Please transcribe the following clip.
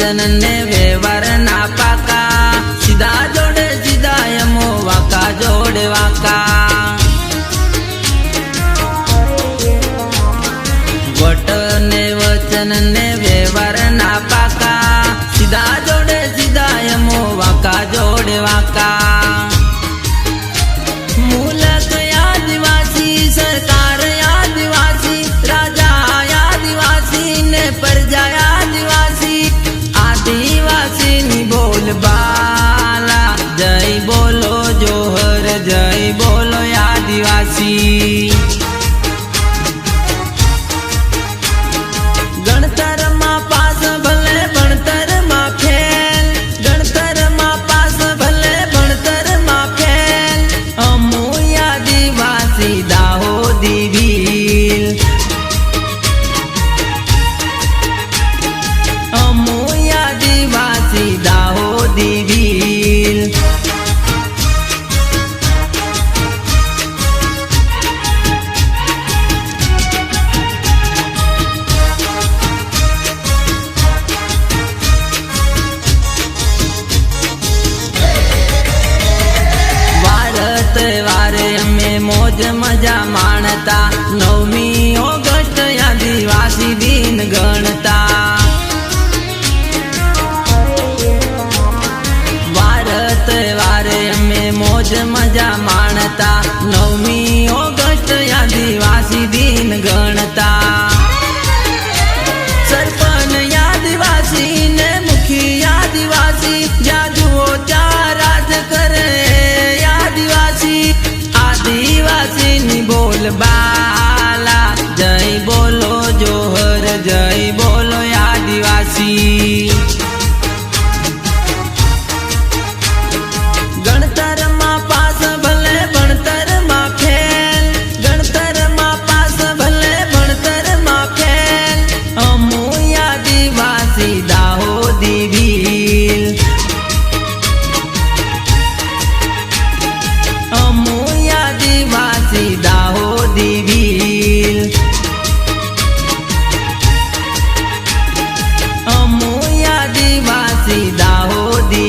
वचन ने व्यवहार ना पाका सीधा जोड़े सीधा यमो वाका जोड़े वाका वट ने वचन ने व्यवहार ना पाका सीधा जोड़े सीधा यमो वाका जोड़े वाका मूलक आदिवासी सरकार आदिवासी राजा आदिवासी ने प्रजा आदिवासी आदिवासी नी बोल बाला जय बोलो जोहर जय बोलो आदिवासी गणतर मां पास भले भणतर मां फेल गणतर मां पास भले भणतर मां फेल अमू आदिवासी दाहोदी भील अमू आदिवासी दाहोदी भील वारे में मौज मजा माणता 9મી ऑगस्ट आदिवासी दिन गणता भारत वारे में मौज मजा माणता 9મી ऑगस्ट आदिवासी दिन गणता सरपंच आदिवासी ने मुखी आदिवासी जाजुओ चार राज करे आदिवासी आदिवासी नी बोल बाला जय बोलो जोहर जय बोलो आदिवासी गणतर मां पास भले भणतर मां फेल गणतर मां पास भले भणतर मां फेल अमू आदिवासी दाहोदी भील अमू आदिवासी दाहोदी भील अमू आदिवासी दाहोदी